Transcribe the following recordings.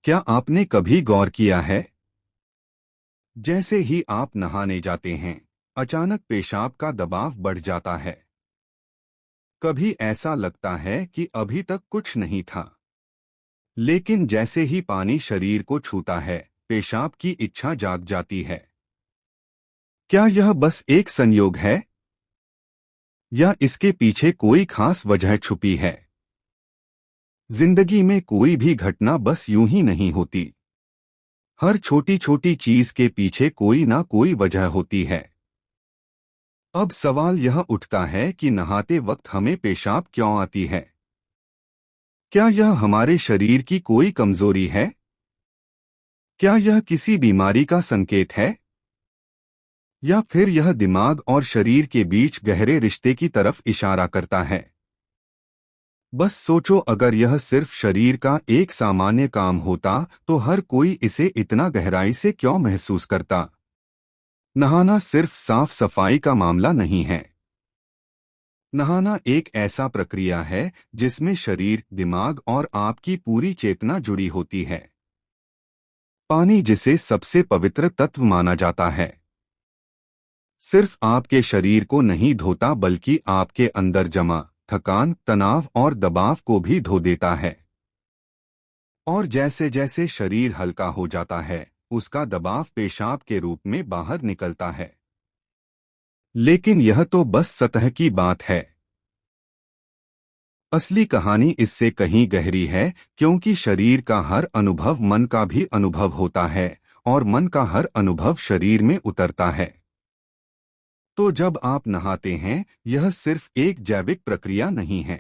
क्या आपने कभी गौर किया है, जैसे ही आप नहाने जाते हैं, अचानक पेशाब का दबाव बढ़ जाता है। कभी ऐसा लगता है कि अभी तक कुछ नहीं था, लेकिन जैसे ही पानी शरीर को छूता है, पेशाब की इच्छा जाग जाती है। क्या यह बस एक संयोग है, या इसके पीछे कोई खास वजह छुपी है? जिंदगी में कोई भी घटना बस यूं ही नहीं होती। हर छोटी छोटी चीज के पीछे कोई ना कोई वजह होती है। अब सवाल यह उठता है कि नहाते वक्त हमें पेशाब क्यों आती है? क्या यह हमारे शरीर की कोई कमजोरी है? क्या यह किसी बीमारी का संकेत है? या फिर यह दिमाग और शरीर के बीच गहरे रिश्ते की तरफ इशारा करता है? बस सोचो, अगर यह सिर्फ शरीर का एक सामान्य काम होता तो हर कोई इसे इतना गहराई से क्यों महसूस करता? नहाना सिर्फ साफ सफाई का मामला नहीं है। नहाना एक ऐसा प्रक्रिया है जिसमें शरीर, दिमाग और आपकी पूरी चेतना जुड़ी होती है। पानी, जिसे सबसे पवित्र तत्व माना जाता है, सिर्फ आपके शरीर को नहीं धोता बल्कि आपके अंदर जमा थकान, तनाव और दबाव को भी धो देता है। और जैसे जैसे शरीर हल्का हो जाता है, उसका दबाव पेशाब के रूप में बाहर निकलता है। लेकिन यह तो बस सतह की बात है। असली कहानी इससे कहीं गहरी है, क्योंकि शरीर का हर अनुभव मन का भी अनुभव होता है, और मन का हर अनुभव शरीर में उतरता है। तो जब आप नहाते हैं, यह सिर्फ एक जैविक प्रक्रिया नहीं है।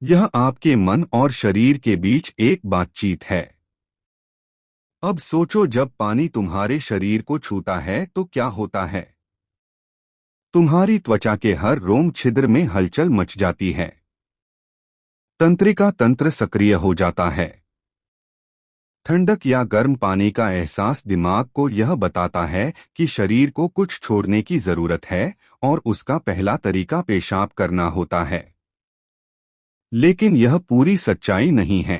यह आपके मन और शरीर के बीच एक बातचीत है। अब सोचो, जब पानी तुम्हारे शरीर को छूता है तो क्या होता है? तुम्हारी त्वचा के हर रोम छिद्र में हलचल मच जाती है। तंत्रिका तंत्र सक्रिय हो जाता है। ठंडक या गर्म पानी का एहसास दिमाग को यह बताता है कि शरीर को कुछ छोड़ने की जरूरत है, और उसका पहला तरीका पेशाब करना होता है। लेकिन यह पूरी सच्चाई नहीं है,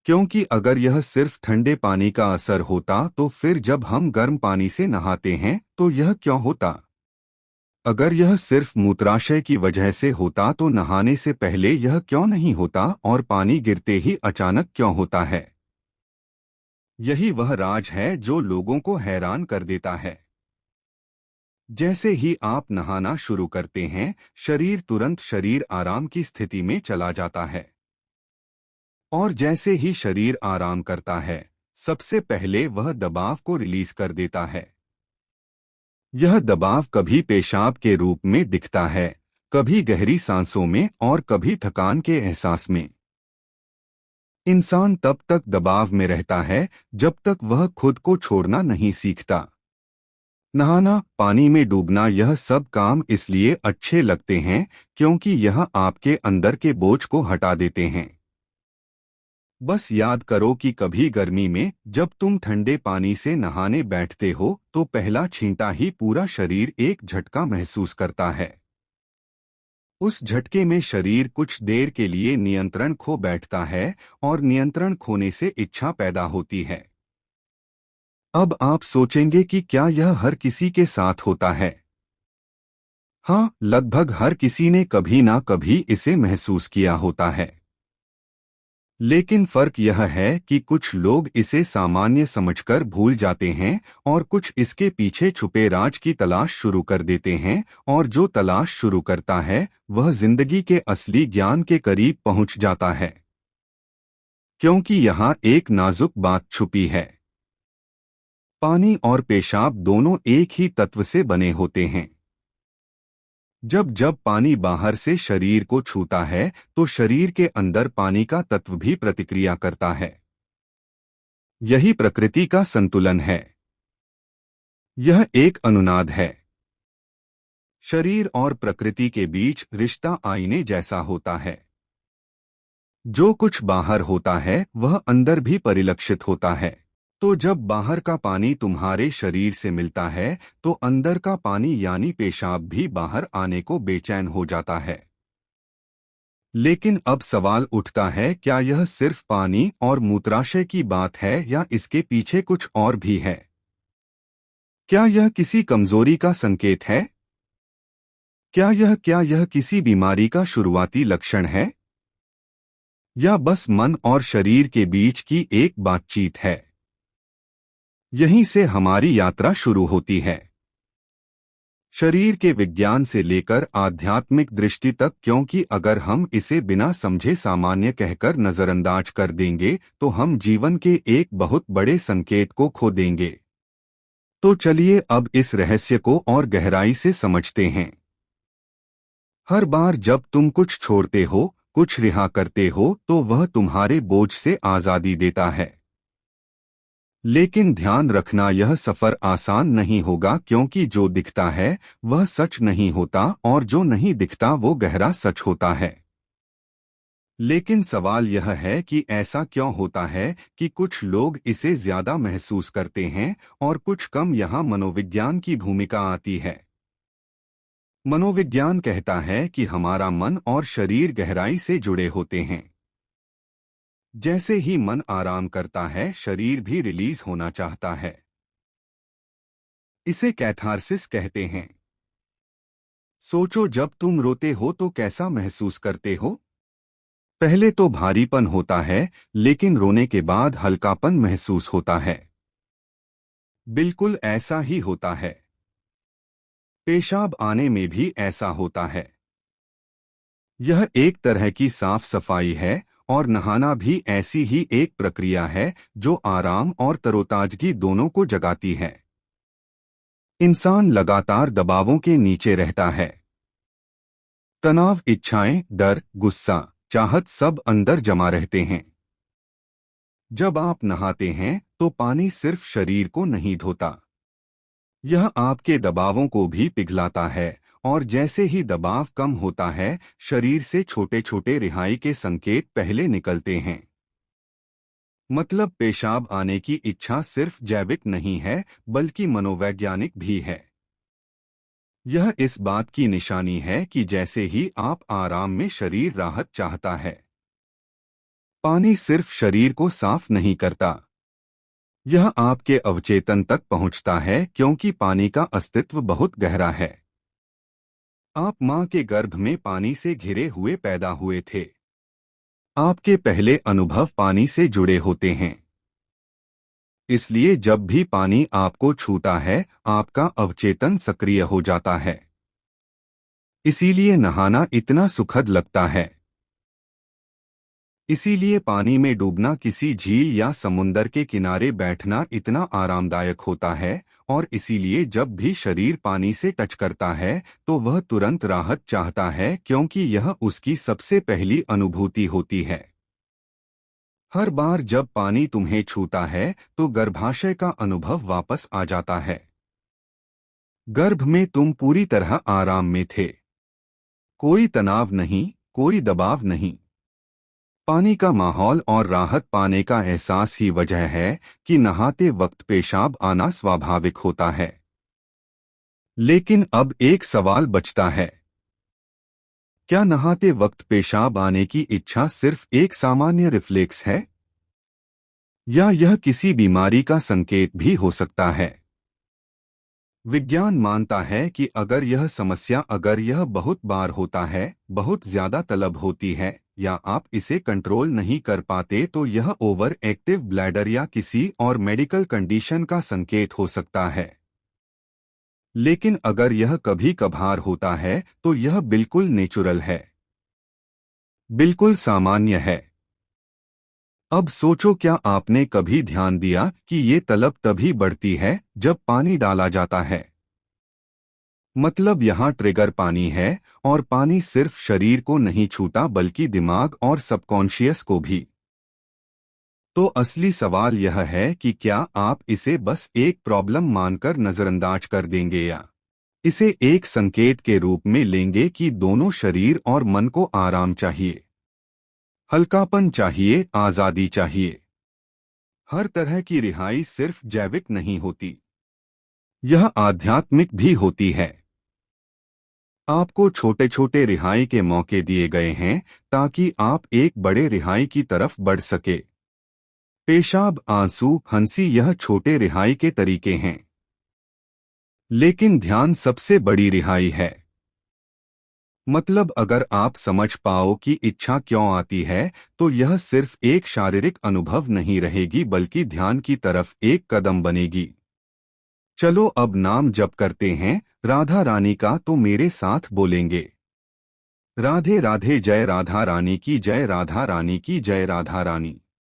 क्योंकि अगर यह सिर्फ ठंडे पानी का असर होता तो फिर जब हम गर्म पानी से नहाते हैं तो यह क्यों होता? अगर यह सिर्फ मूत्राशय की वजह से होता तो नहाने से पहले यह क्यों नहीं होता, और पानी गिरते ही अचानक क्यों होता है? यही वह राज है जो लोगों को हैरान कर देता है। जैसे ही आप नहाना शुरू करते हैं, शरीर आराम की स्थिति में चला जाता है। और जैसे ही शरीर आराम करता है, सबसे पहले वह दबाव को रिलीज कर देता है। यह दबाव कभी पेशाब के रूप में दिखता है, कभी गहरी सांसों में, और कभी थकान के एहसास में। इंसान तब तक दबाव में रहता है जब तक वह खुद को छोड़ना नहीं सीखता। नहाना, पानी में डूबना, यह सब काम इसलिए अच्छे लगते हैं क्योंकि यह आपके अंदर के बोझ को हटा देते हैं। बस याद करो कि कभी गर्मी में जब तुम ठंडे पानी से नहाने बैठते हो तो पहला छींटा ही पूरा शरीर एक झटका महसूस करता है। उस झटके में शरीर कुछ देर के लिए नियंत्रण खो बैठता है, और नियंत्रण खोने से इच्छा पैदा होती है। अब आप सोचेंगे कि क्या यह हर किसी के साथ होता है? हाँ, लगभग हर किसी ने कभी ना कभी इसे महसूस किया होता है। लेकिन फर्क यह है कि कुछ लोग इसे सामान्य समझकर भूल जाते हैं, और कुछ इसके पीछे छुपे राज की तलाश शुरू कर देते हैं, और जो तलाश शुरू करता है वह जिंदगी के असली ज्ञान के करीब पहुंच जाता है। क्योंकि यहाँ एक नाजुक बात छुपी है। पानी और पेशाब दोनों एक ही तत्व से बने होते हैं। जब जब पानी बाहर से शरीर को छूता है तो शरीर के अंदर पानी का तत्व भी प्रतिक्रिया करता है। यही प्रकृति का संतुलन है। यह एक अनुनाद है। शरीर और प्रकृति के बीच रिश्ता आईने जैसा होता है। जो कुछ बाहर होता है वह अंदर भी परिलक्षित होता है। तो जब बाहर का पानी तुम्हारे शरीर से मिलता है तो अंदर का पानी यानी पेशाब भी बाहर आने को बेचैन हो जाता है। लेकिन अब सवाल उठता है, क्या यह सिर्फ पानी और मूत्राशय की बात है या इसके पीछे कुछ और भी है? क्या यह किसी कमजोरी का संकेत है? क्या यह किसी बीमारी का शुरुआती लक्षण है? या बस मन और शरीर के बीच की एक बातचीत है? यहीं से हमारी यात्रा शुरू होती है, शरीर के विज्ञान से लेकर आध्यात्मिक दृष्टि तक, क्योंकि अगर हम इसे बिना समझे सामान्य कहकर नजरअंदाज कर देंगे तो हम जीवन के एक बहुत बड़े संकेत को खो देंगे। तो चलिए अब इस रहस्य को और गहराई से समझते हैं। हर बार जब तुम कुछ छोड़ते हो, कुछ रिहा करते हो, तो वह तुम्हारे बोझ से आजादी देता है। लेकिन ध्यान रखना, यह सफर आसान नहीं होगा, क्योंकि जो दिखता है वह सच नहीं होता और जो नहीं दिखता वो गहरा सच होता है। लेकिन सवाल यह है कि ऐसा क्यों होता है कि कुछ लोग इसे ज्यादा महसूस करते हैं और कुछ कम। यहाँ मनोविज्ञान की भूमिका आती है। मनोविज्ञान कहता है कि हमारा मन और शरीर गहराई से जुड़े होते हैं। जैसे ही मन आराम करता है, शरीर भी रिलीज होना चाहता है। इसे कैथार्सिस कहते हैं। सोचो, जब तुम रोते हो तो कैसा महसूस करते हो? पहले तो भारीपन होता है, लेकिन रोने के बाद हल्कापन महसूस होता है। बिल्कुल ऐसा ही होता है। पेशाब आने में भी ऐसा होता है। यह एक तरह की साफ सफाई है, और नहाना भी ऐसी ही एक प्रक्रिया है जो आराम और तरोताजगी दोनों को जगाती है। इंसान लगातार दबावों के नीचे रहता है। तनाव, इच्छाएं, डर, गुस्सा, चाहत सब अंदर जमा रहते हैं। जब आप नहाते हैं तो पानी सिर्फ शरीर को नहीं धोता, यह आपके दबावों को भी पिघलाता है। और जैसे ही दबाव कम होता है, शरीर से छोटे छोटे रिहाई के संकेत पहले निकलते हैं। मतलब पेशाब आने की इच्छा सिर्फ जैविक नहीं है, बल्कि मनोवैज्ञानिक भी है। यह इस बात की निशानी है कि जैसे ही आप आराम में, शरीर राहत चाहता है। पानी सिर्फ शरीर को साफ नहीं करता, यह आपके अवचेतन तक पहुंचता है, क्योंकि पानी का अस्तित्व बहुत गहरा है। आप मां के गर्भ में पानी से घिरे हुए पैदा हुए थे। आपके पहले अनुभव पानी से जुड़े होते हैं। इसलिए जब भी पानी आपको छूता है, आपका अवचेतन सक्रिय हो जाता है। इसीलिए नहाना इतना सुखद लगता है। इसीलिए पानी में डूबना, किसी झील या समुंदर के किनारे बैठना इतना आरामदायक होता है। और इसीलिए जब भी शरीर पानी से टच करता है तो वह तुरंत राहत चाहता है, क्योंकि यह उसकी सबसे पहली अनुभूति होती है। हर बार जब पानी तुम्हें छूता है तो गर्भाशय का अनुभव वापस आ जाता है। गर्भ में तुम पूरी तरह आराम में थे। कोई तनाव नहीं, कोई दबाव नहीं। पानी का माहौल और राहत पाने का एहसास ही वजह है कि नहाते वक्त पेशाब आना स्वाभाविक होता है। लेकिन अब एक सवाल बचता है, क्या नहाते वक्त पेशाब आने की इच्छा सिर्फ एक सामान्य रिफ्लेक्स है, या यह किसी बीमारी का संकेत भी हो सकता है? विज्ञान मानता है कि अगर यह बहुत बार होता है, बहुत ज्यादा तलब होती है, या आप इसे कंट्रोल नहीं कर पाते, तो यह ओवर एक्टिव ब्लैडर या किसी और मेडिकल कंडीशन का संकेत हो सकता है। लेकिन अगर यह कभी कभार होता है तो यह बिल्कुल नेचुरल है, बिल्कुल सामान्य है। अब सोचो, क्या आपने कभी ध्यान दिया कि ये तलब तभी बढ़ती है जब पानी डाला जाता है? मतलब यहाँ ट्रिगर पानी है, और पानी सिर्फ शरीर को नहीं छूता बल्कि दिमाग और सबकॉन्शियस को भी। तो असली सवाल यह है कि क्या आप इसे बस एक प्रॉब्लम मानकर नजरअंदाज कर देंगे, या इसे एक संकेत के रूप में लेंगे कि दोनों शरीर और मन को आराम चाहिए, हल्कापन चाहिए, आजादी चाहिए। हर तरह की रिहाई सिर्फ जैविक नहीं होती, यह आध्यात्मिक भी होती है। आपको छोटे छोटे रिहाई के मौके दिए गए हैं ताकि आप एक बड़े रिहाई की तरफ बढ़ सके। पेशाब, आंसू, हंसी यह छोटे रिहाई के तरीके हैं, लेकिन ध्यान सबसे बड़ी रिहाई है। मतलब अगर आप समझ पाओ कि इच्छा क्यों आती है, तो यह सिर्फ एक शारीरिक अनुभव नहीं रहेगी बल्कि ध्यान की तरफ एक कदम बनेगी। चलो अब नाम जप करते हैं राधा रानी का, तो मेरे साथ बोलेंगे। राधे राधे, जय राधा रानी की जय, राधा रानी की जय, राधा रानी।